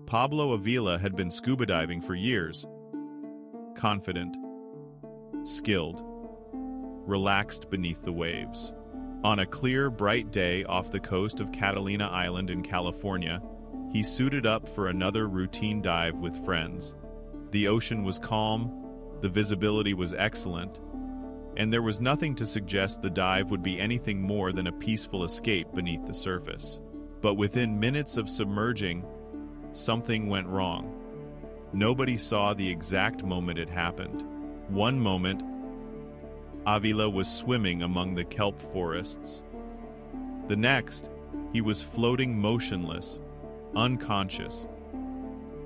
Pablo Avila had been scuba diving for years. Confident, skilled, relaxed beneath the waves. On a clear, bright day off the coast of Catalina Island in California, he suited up for another routine dive with friends. The ocean was calm, the visibility was excellent, and there was nothing to suggest the dive would be anything more than a peaceful escape beneath the surface. But within minutes of submerging, something went wrong. Nobody saw the exact moment it happened. One moment, Avila was swimming among the kelp forests. The next, he was floating motionless, unconscious,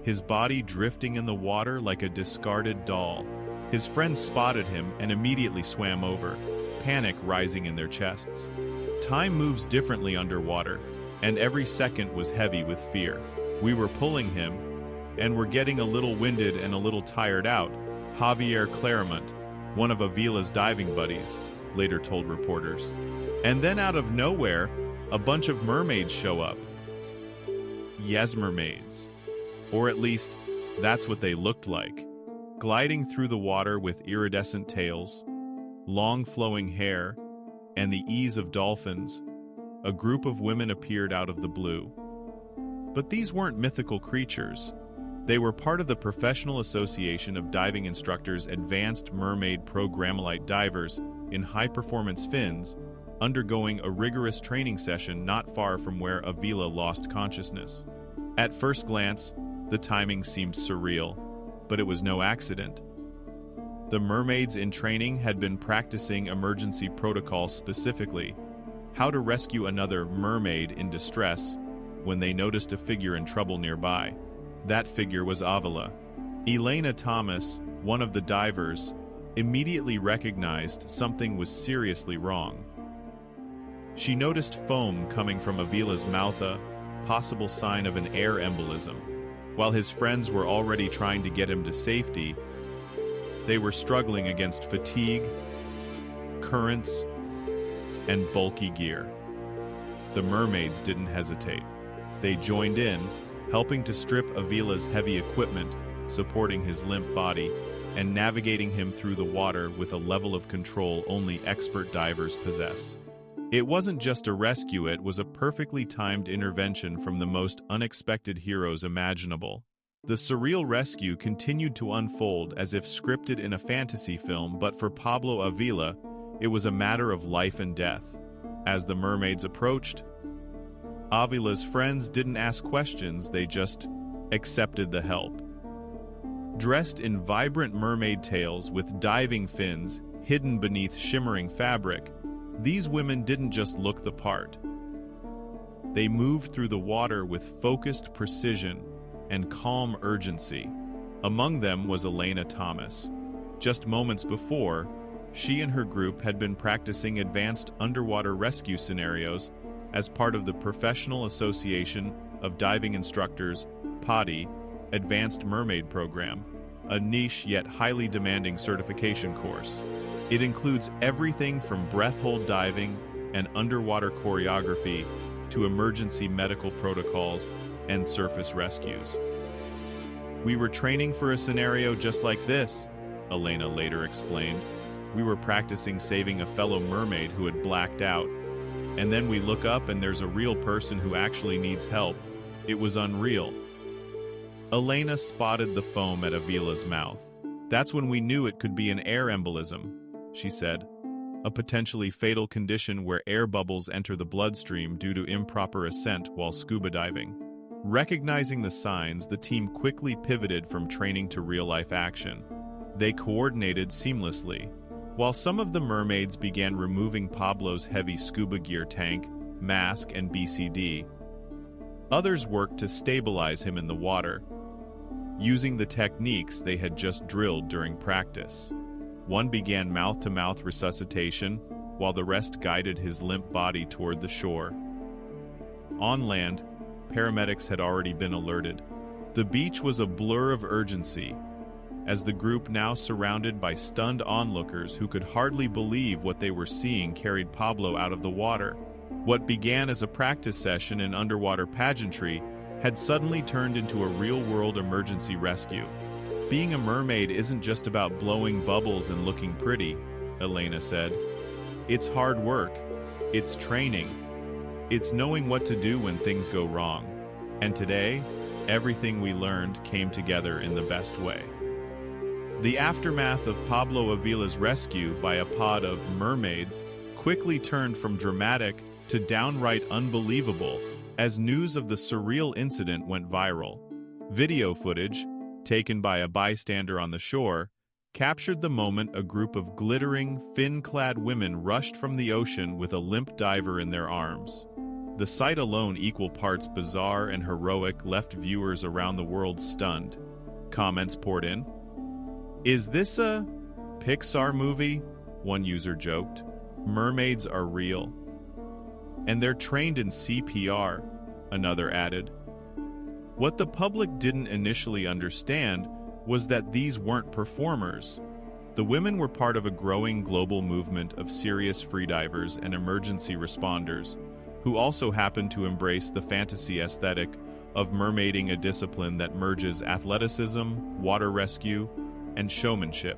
his body drifting in the water like a discarded doll. His friends spotted him and immediately swam over, panic rising in their chests. Time moves differently underwater, and every second was heavy with fear. We were pulling him, and were getting a little winded and a little tired out, Javier Claremont, one of Avila's diving buddies, later told reporters. And then out of nowhere, a bunch of mermaids show up. Yes, mermaids. Or at least, that's what they looked like. Gliding through the water with iridescent tails, long flowing hair, and the ease of dolphins, a group of women appeared out of the blue. But these weren't mythical creatures. They were part of the Professional Association of Diving Instructors' Advanced Mermaid Program divers in high-performance fins, undergoing a rigorous training session not far from where Avila lost consciousness. At first glance, the timing seemed surreal, but it was no accident. The mermaids in training had been practicing emergency protocols, specifically how to rescue another mermaid in distress when they noticed a figure in trouble nearby. That figure was Avila. Elena Thomas, one of the divers, immediately recognized something was seriously wrong. She noticed foam coming from Avila's mouth, a possible sign of an air embolism. While his friends were already trying to get him to safety, they were struggling against fatigue, currents, and bulky gear. The mermaids didn't hesitate. They joined in, helping to strip Avila's heavy equipment, supporting his limp body, and navigating him through the water with a level of control only expert divers possess. It wasn't just a rescue, it was a perfectly timed intervention from the most unexpected heroes imaginable. The surreal rescue continued to unfold as if scripted in a fantasy film, but for Pablo Avila, it was a matter of life and death. As the mermaids approached, Avila's friends didn't ask questions, they just accepted the help. Dressed in vibrant mermaid tails with diving fins hidden beneath shimmering fabric, these women didn't just look the part. They moved through the water with focused precision and calm urgency. Among them was Elena Thomas. Just moments before, she and her group had been practicing advanced underwater rescue scenarios as part of the Professional Association of Diving Instructors, PADI, Advanced Mermaid Program, a niche yet highly demanding certification course. It includes everything from breath-hold diving and underwater choreography to emergency medical protocols and surface rescues. We were training for a scenario just like this, Elena later explained. We were practicing saving a fellow mermaid who had blacked out, and then we look up and there's a real person who actually needs help. It was unreal. Elena spotted the foam at Avila's mouth. That's when we knew it could be an air embolism, she said, a potentially fatal condition where air bubbles enter the bloodstream due to improper ascent while scuba diving. Recognizing the signs, the team quickly pivoted from training to real-life action. They coordinated seamlessly. While some of the mermaids began removing Pablo's heavy scuba gear tank, mask, and BCD, others worked to stabilize him in the water, using the techniques they had just drilled during practice. One began mouth-to-mouth resuscitation, while the rest guided his limp body toward the shore. On land, paramedics had already been alerted. The beach was a blur of urgency, as the group, now surrounded by stunned onlookers who could hardly believe what they were seeing, carried Pablo out of the water. What began as a practice session in underwater pageantry had suddenly turned into a real-world emergency rescue. Being a mermaid isn't just about blowing bubbles and looking pretty, Elena said. It's hard work. It's training. It's knowing what to do when things go wrong. And today, everything we learned came together in the best way. The aftermath of Pablo Avila's rescue by a pod of mermaids quickly turned from dramatic to downright unbelievable as news of the surreal incident went viral. Video footage, taken by a bystander on the shore, captured the moment a group of glittering, fin-clad women rushed from the ocean with a limp diver in their arms. The sight alone, equal parts bizarre and heroic, left viewers around the world stunned. Comments poured in. "Is this a Pixar movie?" one user joked. "Mermaids are real. And they're trained in CPR," another added. What the public didn't initially understand was that these weren't performers. The women were part of a growing global movement of serious freedivers and emergency responders, who also happened to embrace the fantasy aesthetic of mermaiding, a discipline that merges athleticism, water rescue, and showmanship.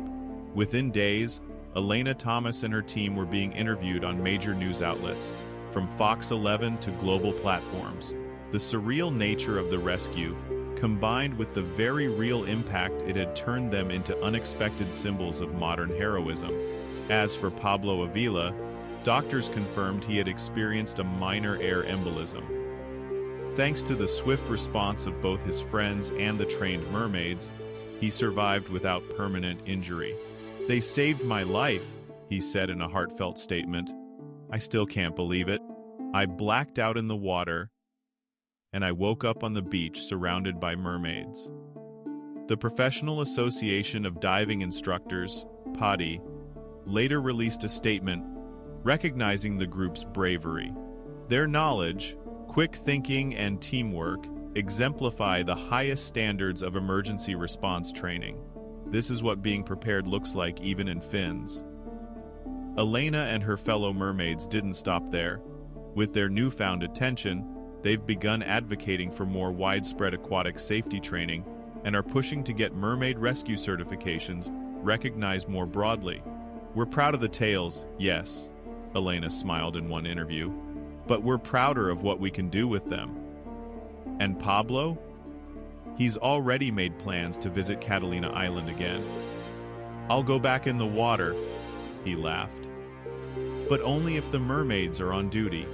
Within days, Elena Thomas and her team were being interviewed on major news outlets, from Fox 11 to global platforms. The surreal nature of the rescue, combined with the very real impact it had turned them into unexpected symbols of modern heroism. As for Pablo Avila, doctors confirmed he had experienced a minor air embolism. Thanks to the swift response of both his friends and the trained mermaids, he survived without permanent injury. "They saved my life," he said in a heartfelt statement. "I still can't believe it. I blacked out in the water, and I woke up on the beach surrounded by mermaids." The Professional Association of Diving Instructors, PADI, later released a statement recognizing the group's bravery. Their knowledge, quick thinking, and teamwork exemplify the highest standards of emergency response training. This is what being prepared looks like even in fins. Elena and her fellow mermaids didn't stop there. With their newfound attention, they've begun advocating for more widespread aquatic safety training and are pushing to get mermaid rescue certifications recognized more broadly. "We're proud of the tales, yes," Elena smiled in one interview, "but we're prouder of what we can do with them." And Pablo? He's already made plans to visit Catalina Island again. "I'll go back in the water," he laughed. "But only if the mermaids are on duty."